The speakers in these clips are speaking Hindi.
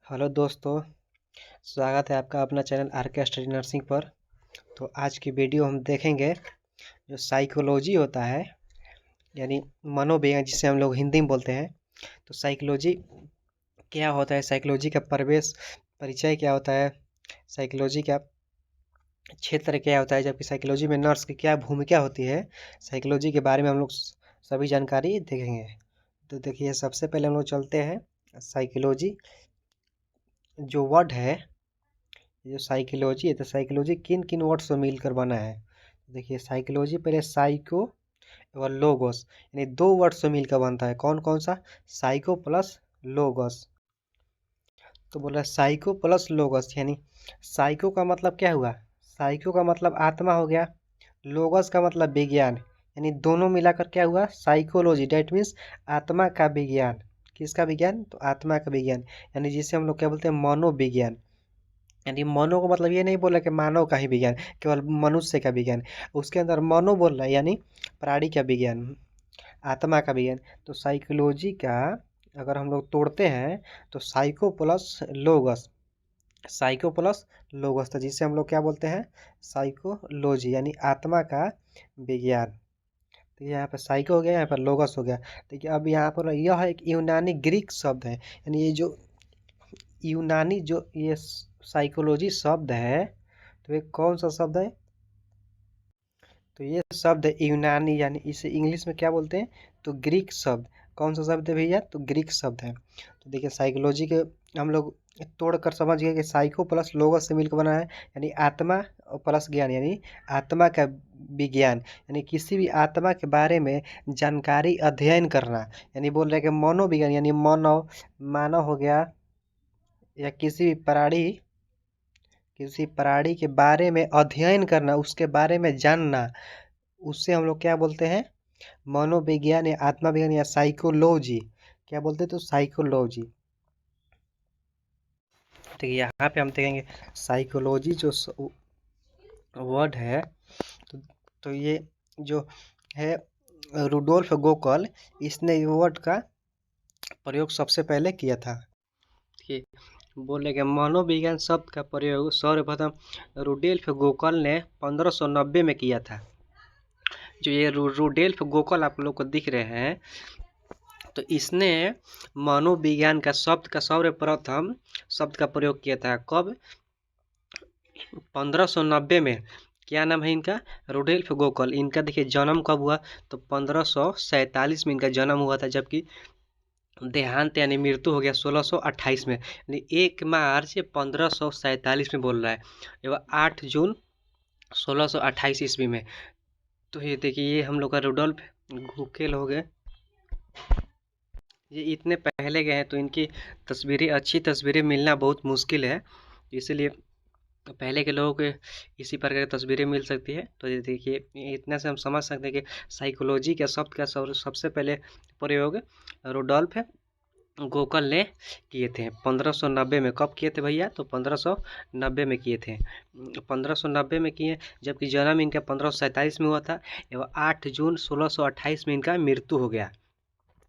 हेलो दोस्तों, स्वागत है आपका अपना चैनल आर के स्टडी नर्सिंग पर। तो आज की वीडियो हम देखेंगे जो साइकोलॉजी होता है, यानी मनोविज्ञान जिसे हम लोग हिंदी में बोलते हैं। तो साइकोलॉजी क्या होता है, साइकोलॉजी का प्रवेश परिचय क्या होता है, साइकोलॉजी का क्षेत्र क्या होता है, जबकि साइकोलॉजी में नर्स की क्या भूमिका होती है, साइकोलॉजी के बारे में हम लोग सभी जानकारी देखेंगे। तो देखिए, सबसे पहले हम लोग चलते हैं साइकोलॉजी जो वर्ड है, ये जो साइकोलॉजी है, तो साइकोलॉजी किन किन वर्ड से मिलकर बना है। देखिए, साइकोलॉजी पहले साइको और लोगोस यानी दो वर्ड से मिलकर बनता है। कौन कौन सा? Psycho plus logos. तो बोला साइको प्लस लोगोस यानी साइको का मतलब क्या हुआ? साइको का मतलब आत्मा हो गया, लोगस का मतलब विज्ञान, यानी दोनों मिलाकर क्या हुआ? साइकोलॉजी। डेट मीन्स आत्मा का विज्ञान। किसका विज्ञान? तो आत्मा का विज्ञान, यानी जिसे हम लोग क्या बोलते हैं? मनोविज्ञान। यानी मनो को मतलब ये नहीं बोला कि मानव का ही विज्ञान, केवल मनुष्य का विज्ञान। उसके अंदर मनो बोल रहा है, यानी प्राणी का विज्ञान, आत्मा का विज्ञान। तो साइकोलॉजी का अगर हम लोग तोड़ते हैं तो साइको प्लस लोगस, साइको प्लस लोगस, तो जिसे हम लोग क्या बोलते हैं? साइकोलॉजी, यानी आत्मा का विज्ञान। तो यहाँ पर साइको हो गया, यहाँ पर लोगस हो गया। देखिए, अब यहाँ पर यह एक यूनानी ग्रीक शब्द है, यानी ये जो यूनानी जो ये साइकोलॉजी शब्द है, तो ये कौन सा शब्द है? तो ये शब्द है यूनानी, यानी इसे इंग्लिश में क्या बोलते हैं? तो ग्रीक शब्द। कौन सा शब्द है भैया? तो ग्रीक शब्द है। तो देखिए, साइकोलॉजी के हम लोग तोड़कर समझ गए कि साइको प्लस लोगस से मिलकर बना है, यानी आत्मा प्लस ज्ञान, यानी आत्मा का विज्ञान, यानी किसी भी आत्मा के बारे में जानकारी अध्ययन करना। यानी बोल रहे हैं कि मनोविज्ञान, यानी मानव, मानव हो गया, या किसी प्राणी के बारे में अध्ययन करना, उसके बारे में जानना, उससे हम लोग क्या बोलते हैं? मनोविज्ञान या आत्मविज्ञान या साइकोलॉजी। क्या बोलते हैं? तो साइकोलॉजी। तो यहाँ पे हम देखेंगे साइकोलॉजी जो वर्ड है, तो, तो ये जो है रुडोल्फ गोकल, इसने वर्ड का प्रयोग सबसे पहले किया था। ये बोले कि मनोविज्ञान शब्द का प्रयोग सर्वप्रथम रुडोल्फ गोकल ने 1590 में किया था। जो ये रुडोल्फ गोकल आप लोग को दिख रहे हैं, तो इसने मनोविज्ञान का सर्वप्रथम शब्द का प्रयोग किया था। कब? 1590 में। क्या नाम है इनका? रुडोल्फ गोकल। इनका देखिए जन्म कब हुआ? तो 1547 में इनका जन्म हुआ था, जबकि देहांत यानी मृत्यु हो गया 1628 में, यानी 1 मार्च 1547 में बोल रहा है, एवं 8 जून 1628 ईस्वी में। तो ये देखिए, ये हम लोग का रुडोल्फ गोकल हो गए। ये इतने पहले गए हैं, तो इनकी तस्वीरें, अच्छी तस्वीरें मिलना बहुत मुश्किल है, इसलिए पहले के लोगों के इसी प्रकार की तस्वीरें मिल सकती है। तो ये देखिए, इतना से हम समझ सकते हैं कि साइकोलॉजी के शब्द का सबसे पहले प्रयोग रुडोल्फ गोकल ने किए थे 1590 में। कब किए थे भैया? तो 1590 में किए थे, 1590 में किए, जबकि जन्म इनका 1547 में हुआ था, एवं 8 जून 1628 में इनका मृत्यु हो गया।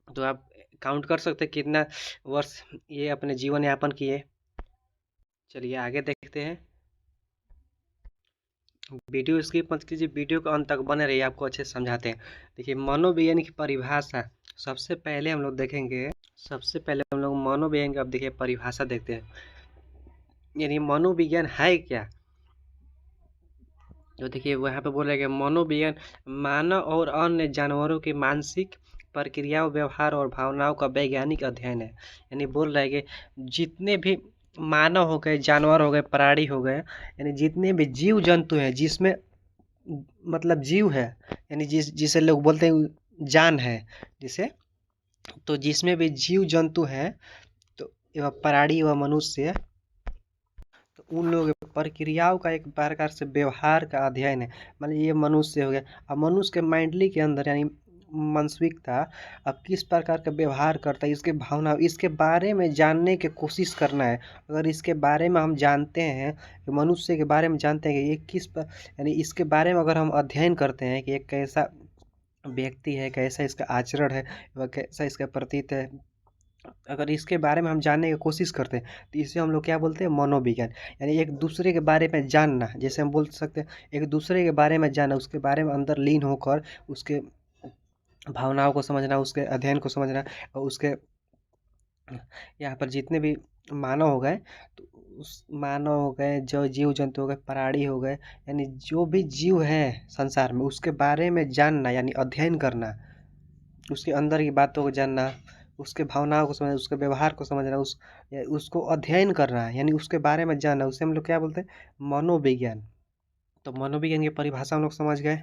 तो आप काउंट कर सकते हैं कितना वर्ष ये अपने जीवन यापन किए। चलिए आगे देखते हैं। वीडियो स्किप मत कीजिए, वीडियो के अंत तक बने रहिए, आपको अच्छे से समझाते हैं। देखिए, मनोविज्ञान की परिभाषा सबसे पहले हम लोग देखेंगे। सबसे पहले हम लोग मनोविज्ञान की, अब देखिए, परिभाषा देखते हैं, यानी मनोविज्ञान है क्या। तो देखिए, वहाँ पे बोल रहे हैं कि मनोविज्ञान मानव और अन्य जानवरों की मानसिक प्रक्रियाओं, व्यवहार और भावनाओं का वैज्ञानिक अध्ययन है। यानी बोल रहे हैं कि जितने भी मानव हो गए, जानवर हो गए, प्राणी हो गए, यानी जितने भी जीव जंतु हैं जिसमें मतलब जीव है, यानी जिसे लोग बोलते हैं जान है, जिसे, तो जिसमें भी जीव जंतु हैं, तो एवं प्राणी व मनुष्य, तो उन लोगों की प्रक्रियाओं का एक प्रकार से व्यवहार का अध्ययन है। मतलब ये मनुष्य हो गया, अब मनुष्य के माइंडली के अंदर, यानी मानसिकता, अब किस प्रकार का व्यवहार करता है, इसके भावना, इसके बारे में जानने की कोशिश करना है। अगर इसके बारे में हम जानते हैं, कि मनुष्य के बारे में जानते हैं कि ये यानी इसके बारे में अगर हम अध्ययन करते हैं कि ये कैसा व्यक्ति है, कैसा इसका आचरण है, वह कैसा इसका प्रतीत है, अगर इसके बारे में हम जानने की कोशिश करते हैं तो इसे हम लोग क्या बोलते हैं, मनोविज्ञान। यानी एक दूसरे के बारे में जानना, जैसे हम बोल सकते हैं एक दूसरे के बारे में जानना, उसके बारे में अंदर लीन होकर उसके भावनाओं को समझना, उसके अध्ययन को समझना, और उसके यहाँ पर जितने भी मानव हो गए, तो उस मानव हो गए, जो जीव जंतु हो गए, प्राणी हो गए, यानी जो भी जीव हैं संसार में, उसके बारे में जानना यानी अध्ययन करना, उसके अंदर की बातों को जानना, उसके भावनाओं को समझना, उसके व्यवहार को समझना, उसको अध्ययन करना यानी उसके बारे में जानना, उसे हम लोग क्या बोलते हैं, मनोविज्ञान। तो मनोविज्ञान की परिभाषा हम लोग समझ गए।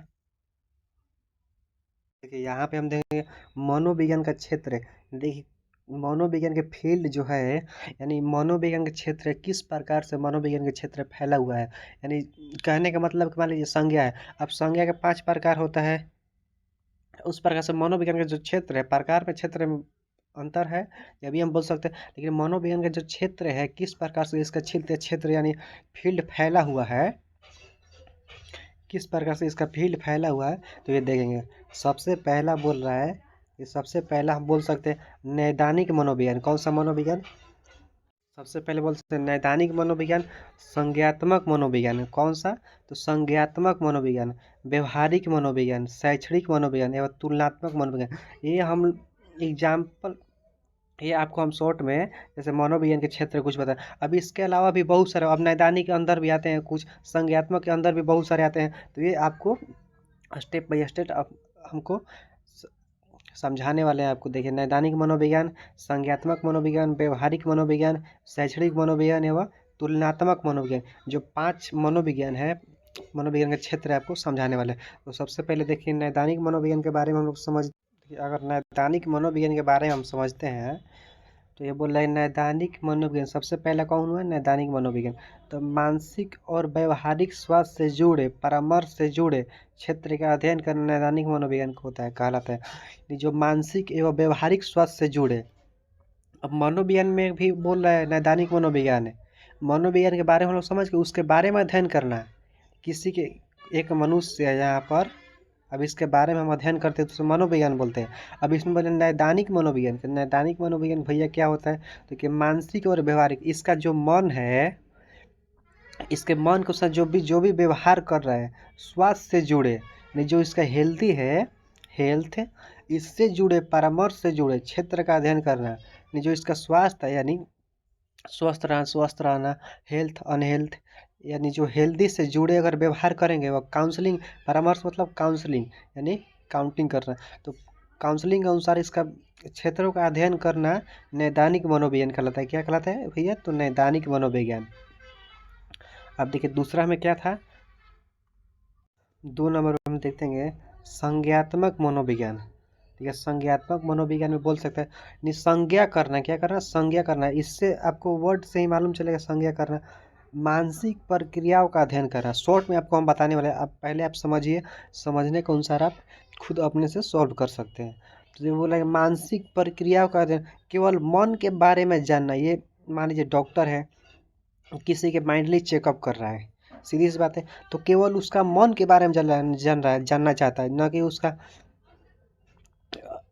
देखिए यहाँ पे हम देखेंगे मनोविज्ञान का क्षेत्र। देखिए मनोविज्ञान के फील्ड जो है, यानी मनोविज्ञान के क्षेत्र किस प्रकार से मनोविज्ञान के क्षेत्र फैला हुआ है, यानी कहने का मतलब कि मान लीजिए संज्ञा है। अब संज्ञा के 5 प्रकार होता है, उस प्रकार से मनोविज्ञान का जो क्षेत्र है, प्रकार में क्षेत्र में अंतर है, ये भी हम बोल सकते हैं। लेकिन मनोविज्ञान का जो क्षेत्र है, किस प्रकार से इसका क्षेत्र यानी फील्ड फैला हुआ है, किस प्रकार से इसका फील्ड फैला हुआ है, तो ये देखेंगे। सबसे पहला बोल रहा है, ये सबसे पहला हम बोल सकते हैं नैदानिक मनोविज्ञान। कौन सा मनोविज्ञान? सबसे पहले बोल सकते हैं नैदानिक मनोविज्ञान, संज्ञात्मक मनोविज्ञान। कौन सा? तो संज्ञात्मक मनोविज्ञान, व्यवहारिक मनोविज्ञान, शैक्षणिक मनोविज्ञान एवं तुलनात्मक मनोविज्ञान। ये हम एग्जाम्पल, ये आपको हम शॉर्ट में जैसे मनोविज्ञान के क्षेत्र कुछ बताएं। अब इसके अलावा भी बहुत सारे, अब नैदानिक के अंदर भी आते हैं कुछ, संज्ञात्मक के अंदर भी बहुत सारे आते हैं। तो ये आपको स्टेप बाय स्टेप हमको समझाने वाले हैं आपको। देखिए नैदानिक मनोविज्ञान, संज्ञात्मक मनोविज्ञान, व्यवहारिक मनोविज्ञान, शैक्षणिक मनोविज्ञान एवं तुलनात्मक मनोविज्ञान, जो 5 मनोविज्ञान है, मनोविज्ञान का क्षेत्र है, आपको समझाने वाले हैं। तो सबसे पहले देखिए नैदानिक मनोविज्ञान के बारे में हम लोग समझ, अगर नैदानिक मनोविज्ञान के बारे में हम समझते हैं तो ये बोल रहा है नैदानिक मनोविज्ञान। सबसे पहला कौन हुआ? नैदानिक मनोविज्ञान। तो मानसिक और व्यवहारिक स्वास्थ्य से जुड़े, परामर्श से जुड़े क्षेत्र का अध्ययन करना नैदानिक मनोविज्ञान को होता है, कहलाता है। जो मानसिक एवं व्यवहारिक स्वास्थ्य से जुड़े, अब मनोविज्ञान में भी बोल रहा है नैदानिक मनोविज्ञान है। मनोविज्ञान के बारे में हम लोग समझ के उसके बारे में अध्ययन करना है। किसी के, एक मनुष्य है यहाँ पर, अब इसके बारे में हम अध्ययन करते हैं तो उसे मनोविज्ञान बोलते हैं। अब इसमें बोले नैदानिक मनोविज्ञान। नैदानिक मनोविज्ञान भैया क्या होता है, तो कि मानसिक और व्यवहारिक, इसका जो मन है, इसके मन के साथ जो भी व्यवहार कर रहा है, स्वास्थ्य से जुड़े, यानी जो इसका हेल्थी है, हेल्थ, इससे जुड़े, परामर्श से जुड़े क्षेत्र का अध्ययन करना, यानी जो इसका स्वास्थ्य है, यानी स्वस्थ रहना, हेल्थ अनहेल्थ, यानी जो हेल्दी से जुड़े अगर व्यवहार करेंगे, वह काउंसलिंग, परामर्श मतलब काउंसलिंग यानी काउंटिंग करना। तो काउंसलिंग के अनुसार इसका क्षेत्रों का अध्ययन करना नैदानिक मनोविज्ञान कहलाता है। क्या कहलाता है भैया? तो नैदानिक मनोविज्ञान। अब देखिए दूसरा में क्या था, 2 नंबर में हम देखेंगे संज्ञात्मक मनोविज्ञान। ठीक है, संज्ञात्मक मनोविज्ञान में बोल सकते हैं संज्ञा करना। क्या करना? संज्ञा करना। इससे आपको वर्ड से ही मालूम चलेगा संज्ञा करना। मानसिक प्रक्रियाओं का अध्ययन करना। शॉर्ट में आपको हम बताने वाले हैं, आप पहले आप समझिए, समझने के अनुसार आप खुद अपने से सॉल्व कर सकते हैं। तो ये बोला कि मानसिक प्रक्रियाओं का अध्ययन, केवल मन के बारे में जानना। ये मान लीजिए डॉक्टर है, किसी के माइंडली चेकअप कर रहा है, सीधी सी बात है, तो केवल उसका मन के बारे में जानना चाहता है, न कि उसका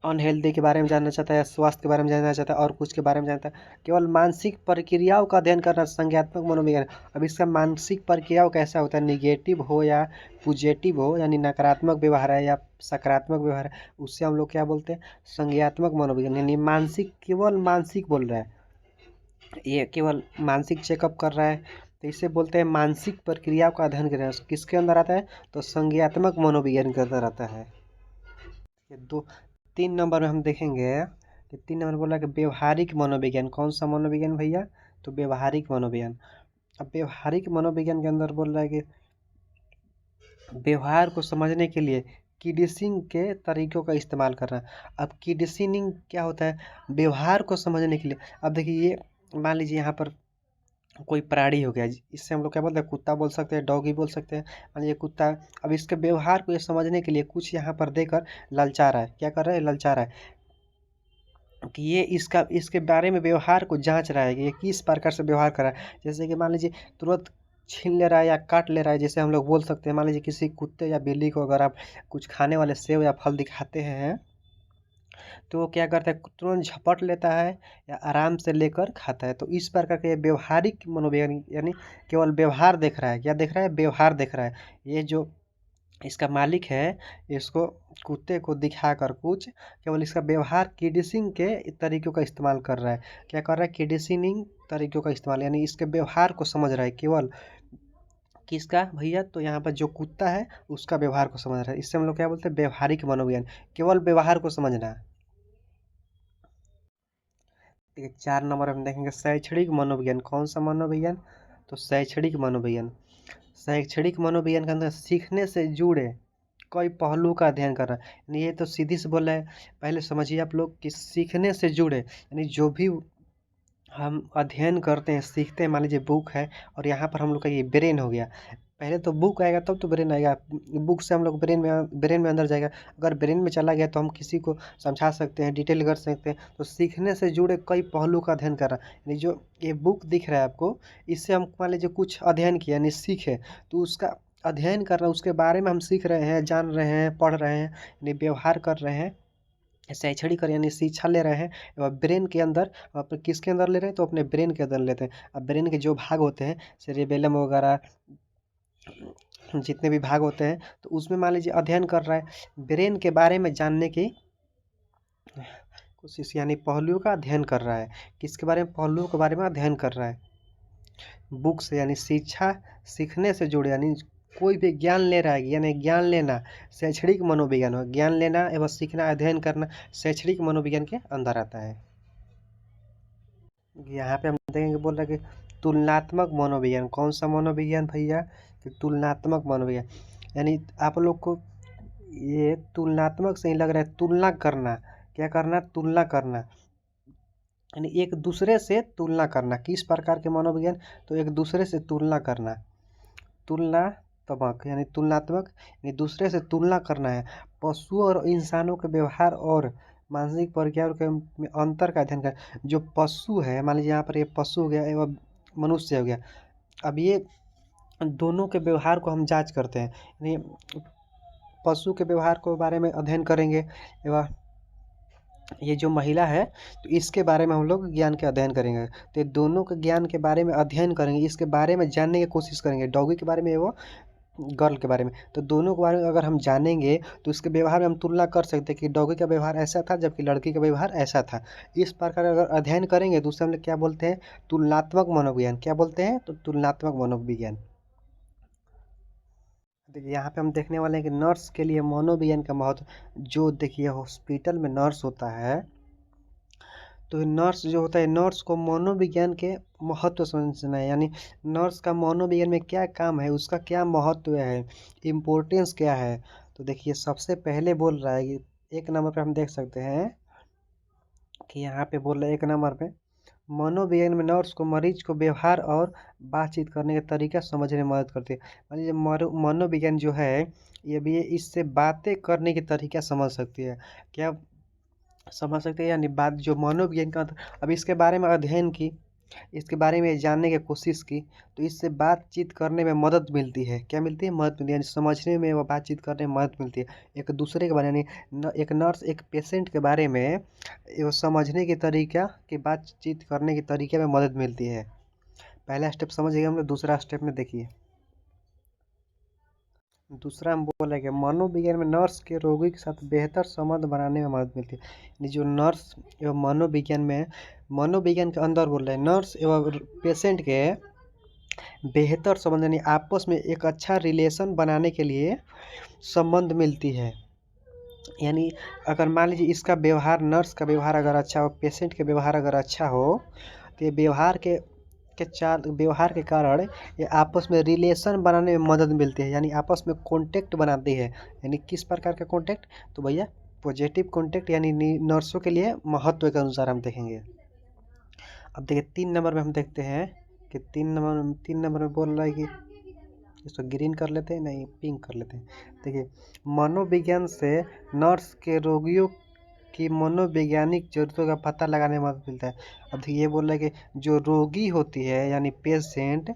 अनहेल्दी के बारे में जानना चाहता है या स्वास्थ्य के बारे में जानना चाहता है और कुछ के बारे में जानता है। केवल मानसिक प्रक्रियाओं का अध्ययन करना संज्ञात्मक मनोविज्ञान। अब इसका मानसिक प्रक्रियाओं कैसा होता है, निगेटिव हो या पॉजिटिव हो, यानी नकारात्मक व्यवहार है या सकारात्मक व्यवहार है, उससे हम लोग क्या बोलते हैं, संज्ञात्मक मनोविज्ञान। यानी मानसिक, केवल मानसिक बोल रहा है, ये केवल मानसिक चेकअप कर रहा है, तो इसे बोलते हैं मानसिक प्रक्रियाओं का अध्ययन करना। किसके अंदर आता है? तो संज्ञात्मक मनोविज्ञान के अंदर आता है। ये 3 नंबर में हम देखेंगे कि 3 नंबर बोला कि व्यवहारिक मनोविज्ञान। कौन सा मनोविज्ञान भैया? तो व्यवहारिक मनोविज्ञान। अब व्यवहारिक मनोविज्ञान के अंदर बोल रहा है कि व्यवहार को समझने के लिए कंडीशनिंग के तरीकों का इस्तेमाल करना। अब कंडीशनिंग क्या होता है? व्यवहार को समझने के लिए। अब देखिए ये मान लीजिए यहाँ पर कोई प्राणी हो गया, इससे हम लोग क्या बोलते हैं, कुत्ता बोल सकते हैं, डॉगी बोल सकते हैं। मान लीजिए कुत्ता, अब इसके व्यवहार को ये समझने के लिए कुछ यहाँ पर देकर ललचा रहा है। क्या कर रहा है? ललचा रहा है कि ये इसके बारे में व्यवहार को जांच रहा है कि ये किस प्रकार से व्यवहार कर रहा है। जैसे कि मान लीजिए तुरंत छीन ले रहा है या काट ले रहा है, जैसे हम लोग बोल सकते हैं। मान लीजिए किसी कुत्ते या बिल्ली को अगर आप कुछ खाने वाले सेब या फल दिखाते हैं तो वो क्या करता है, तुरंत झपट लेता है या आराम से लेकर खाता है। तो इस प्रकार के व्यवहारिक मनोविज्ञान यानी केवल व्यवहार देख रहा है। क्या देख रहा है? व्यवहार देख रहा है। ये जो इसका मालिक है, इसको कुत्ते को दिखाकर कुछ केवल इसका व्यवहार किडिसिंग के तरीक़ों का इस्तेमाल कर रहा है। क्या कर रहा है? किडिसिनिंग तरीक़ों का इस्तेमाल, यानी इसके व्यवहार को समझ रहा है केवल। किसका भैया? तो यहाँ पर जो कुत्ता है उसका व्यवहार को समझ रहा है। इससे हम लोग क्या बोलते हैं? व्यवहारिक मनोविज्ञान, केवल व्यवहार को समझना। ठीक है, 4 नंबर हम देखेंगे शैक्षणिक मनोविज्ञान। कौन सा मनोविज्ञान? तो शैक्षणिक मनोविज्ञान। शैक्षणिक मनोविज्ञान के अंदर सीखने से जुड़े कई पहलू का अध्ययन कर रहा है। यानी ये तो सीधी से बोल रहा है, पहले समझिए आप लोग कि सीखने से जुड़े यानी जो भी हम अध्ययन करते हैं, सीखते हैं, मान लीजिए बुक है और यहाँ पर हम लोग का ये ब्रेन हो गया। पहले तो बुक आएगा तब तो ब्रेन आएगा। बुक से हम लोग ब्रेन में अंदर जाएगा। अगर ब्रेन में चला गया तो हम किसी को समझा सकते हैं, डिटेल कर सकते हैं। तो सीखने से जुड़े कई पहलू का अध्ययन कर रहा है। यानी जो ये बुक दिख रहा है आपको, इससे हम मान लीजिए कुछ अध्ययन किया यानी सीखे, तो उसका अध्ययन कर रहे हैं, उसके बारे में हम सीख रहे हैं, जान रहे हैं, पढ़ रहे हैं, यानी व्यवहार कर रहे हैं, शैक्षणिक यानी शिक्षा ले रहे हैं। और ब्रेन के अंदर अपने किसके अंदर ले रहे हैं? तो अपने ब्रेन के अंदर लेते हैं। अब ब्रेन के जो भाग होते हैं, सेरेबेलम वगैरह जितने भी भाग होते हैं, तो उसमें मान लीजिए अध्ययन कर रहा है, ब्रेन के बारे में जानने की कोशिश यानी पहलुओं का अध्ययन कर रहा है। किसके बारे में? पहलुओं के बारे में अध्ययन कर रहा है बुक से। यानी शिक्षा सीखने से जुड़े यानी कोई भी ज्ञान ले रहा है, यानी ज्ञान लेना शैक्षणिक मनोविज्ञान हो। ज्ञान लेना एवं सीखना, अध्ययन करना शैक्षणिक मनोविज्ञान के अंदर आता है। यहाँ पे हम देखेंगे, बोल रहे कि तुलनात्मक मनोविज्ञान। कौन सा मनोविज्ञान भैया? कि तुलनात्मक मनोविज्ञान। यानी आप लोग को ये तुलनात्मक से ही लग रहा है, तुलना करना। क्या करना? तुलना करना, यानी एक दूसरे से तुलना करना। किस प्रकार के मनोविज्ञान? तो एक दूसरे से तुलना करना। तुलनात्मक यानी तुलनात्मक यानी दूसरे से तुलना करना है। पशुओं और इंसानों के व्यवहार और मानसिक प्रक्रियाओं के में अंतर का अध्ययन कर। जो पशु है, मान लीजिए यहाँ पर ये पशु हो गया एवं मनुष्य हो गया। अब ये दोनों के व्यवहार को हम जांच करते हैं, यानी पशु के व्यवहार के बारे में अध्ययन करेंगे एवं ये जो महिला है तो इसके बारे में हम लोग ज्ञान के अध्ययन करेंगे। तो ये दोनों के ज्ञान के बारे में अध्ययन करेंगे, इसके बारे में जानने की कोशिश करेंगे, डॉगी के बारे में एवं गर्ल के बारे में। तो दोनों के बारे में अगर हम जानेंगे तो उसके व्यवहार में हम तुलना कर सकते हैं कि डॉगी का व्यवहार ऐसा था जबकि लड़की का व्यवहार ऐसा था। इस प्रकार अगर अध्ययन करेंगे तो उससे हम लोग क्या बोलते हैं? तुलनात्मक मनोविज्ञान। क्या बोलते हैं? तो तुलनात्मक मनोविज्ञान। देखिए यहाँ पे हम देखने वाले हैं कि नर्स के लिए मनोविज्ञान का महत्व। जो देखिए हॉस्पिटल में नर्स होता है, तो नर्स जो होता है, नर्स को मनोविज्ञान के महत्व समझना है। यानी नर्स का मनोविज्ञान में क्या काम है, उसका क्या महत्व है, इम्पोर्टेंस क्या है। तो देखिए सबसे पहले बोल रहा है कि 1 नंबर पे हम देख सकते हैं कि यहाँ पे बोल रहा है 1 नंबर पे, मनोविज्ञान में नर्स को मरीज को व्यवहार और बातचीत करने का तरीका समझने में मदद करती है। मान लीजिए मनोविज्ञान जो है ये भी इससे बातें करने की तरीका समझ सकती है। क्या समझ सकते हैं? यानी बात जो मनोविज्ञान का अब इसके बारे में अध्ययन की, इसके बारे में जानने की कोशिश की, तो इससे बातचीत करने में मदद मिलती है। क्या मिलती है? मदद मिलती है, यानी समझने में व बातचीत करने में मदद मिलती है। एक दूसरे के बारे में एक नर्स एक पेशेंट के बारे में वो समझने के तरीका की, बातचीत करने के तरीके में मदद मिलती है। पहला स्टेप समझ गए हम लोग। दूसरा स्टेप में देखिए, दूसरा हम बोल रहे हैं कि मनोविज्ञान में नर्स के रोगी के साथ बेहतर संबंध बनाने में मदद मिलती है। यानी जो नर्स एवं मनोविज्ञान के अंदर बोल रहे हैं, नर्स एवं पेशेंट के बेहतर संबंध यानी आपस में एक अच्छा रिलेशन बनाने के लिए संबंध मिलती है। यानी अगर मान लीजिए इसका व्यवहार, नर्स का व्यवहार अगर अच्छा हो, पेशेंट के व्यवहार अगर अच्छा हो, तो ये व्यवहार के कारण ये आपस में रिलेशन बनाने में मदद मिलती है। यानी आपस में कॉन्टेक्ट बनाती है। यानी किस प्रकार का कॉन्टेक्ट? तो भैया पॉजिटिव कॉन्टेक्ट, यानी नर्सों के लिए महत्व के अनुसार हम देखेंगे। अब देखिए 3 नंबर में हम देखते हैं कि 3 नंबर में बोल रहा है कि इसको ग्रीन कर लेते हैं, नहीं पिंक कर लेते हैं। देखिए मनोविज्ञान से नर्स के रोगियों की मनोवैज्ञानिक जरूरतों का पता लगाने में मदद मिलता है। अब ये बोल रहा है कि जो रोगी होती है यानी पेशेंट,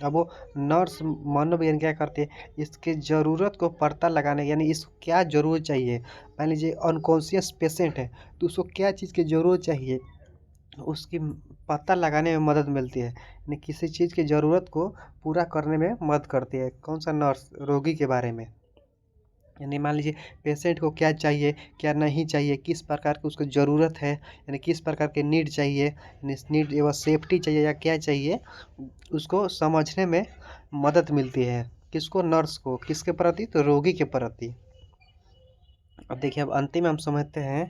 अब वो नर्स मनोविज्ञान क्या करती है, इसके ज़रूरत को पता लगाने, यानी इसको क्या ज़रूरत चाहिए। मान लीजिए अनकॉन्शियस पेशेंट है, तो उसको क्या चीज़ की ज़रूरत चाहिए, उसकी पता लगाने में मदद मिलती है, यानी किसी चीज़ की ज़रूरत को पूरा करने में मदद करती है। कौन सा नर्स, रोगी के बारे में। यानी मान लीजिए पेशेंट को क्या चाहिए, क्या नहीं चाहिए, किस प्रकार की उसको ज़रूरत है, यानी किस प्रकार के नीड चाहिए, यानी नीड एवं सेफ्टी चाहिए या क्या चाहिए, उसको समझने में मदद मिलती है। किसको, नर्स को। किसके प्रति, तो रोगी के प्रति। अब देखिए, अब अंतिम हम समझते हैं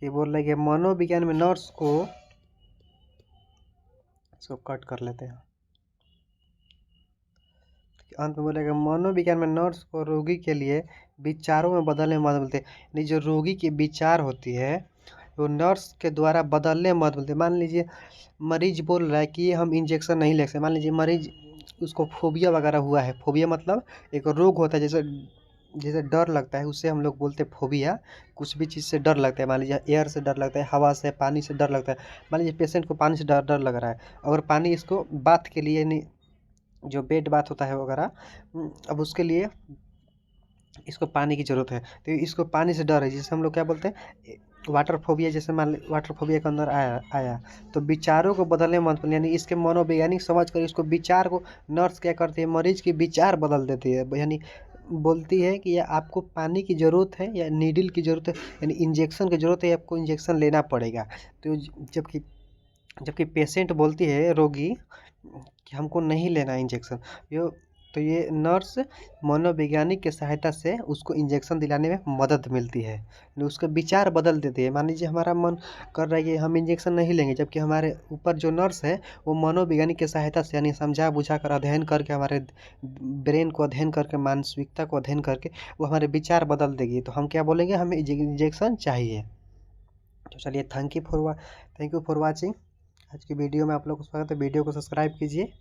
कि बोल रहे कि मनोविज्ञान में नर्स को, इसको कट कर लेते हैं, अंत में बोलेगा मनोविज्ञान में नर्स को रोगी के लिए विचारों में बदलने में मदद मिलती है। यानी जो रोगी की विचार होती है वो नर्स के द्वारा बदलने में मदद मिलती है। मान लीजिए मरीज बोल रहा है कि हम इंजेक्शन नहीं ले सकते। मान लीजिए मरीज, उसको फोबिया वगैरह हुआ है। फोबिया मतलब एक रोग होता है, जैसे जैसे डर लगता है, उससे हम लोग बोलते हैं फोबिया। कुछ भी चीज़ से डर लगता है, मान लीजिए एयर से डर लगता है, हवा से, पानी से डर लगता है। मान लीजिए पेशेंट को पानी से डर लग रहा है, अगर पानी इसको बाथ के लिए नहीं, जो बेड बाथ होता है वगैरह, अब उसके लिए इसको पानी की ज़रूरत है, तो इसको पानी से डर है, जिसे हम लोग क्या बोलते हैं, वाटर फोबिया। जैसे मान ली वाटर फोबिया के अंदर आया तो विचारों को बदलने में मदद, यानी इसके मनोवैज्ञानिक समझ कर इसको विचार को नर्स क्या करती है, मरीज की विचार बदल देती है। यानी बोलती है कि या आपको पानी की ज़रूरत है या नीडल की ज़रूरत है, यानी इंजेक्शन की ज़रूरत है, आपको इंजेक्शन लेना पड़ेगा। तो जबकि जबकि पेशेंट बोलती है, रोगी, कि हमको नहीं लेना इंजेक्शन। यो तो ये नर्स मनोवैज्ञानिक की सहायता से उसको इंजेक्शन दिलाने में मदद मिलती है, उसके विचार बदल देती है। मान लीजिए हमारा मन कर रहा है कि हम इंजेक्शन नहीं लेंगे, जबकि हमारे ऊपर जो नर्स है वो मनोवैज्ञानिक की सहायता से, यानी समझा बुझा कर, अध्ययन करके, हमारे ब्रेन को अध्ययन करके, मानसिकता को अध्ययन करके वो हमारे विचार बदल देगी। तो हम क्या बोलेंगे, हमें इंजेक्शन चाहिए। तो चलिए, थैंक यू फॉर वॉचिंग। आज की वीडियो में आप लोग को स्वागत है। वीडियो को सब्सक्राइब कीजिए।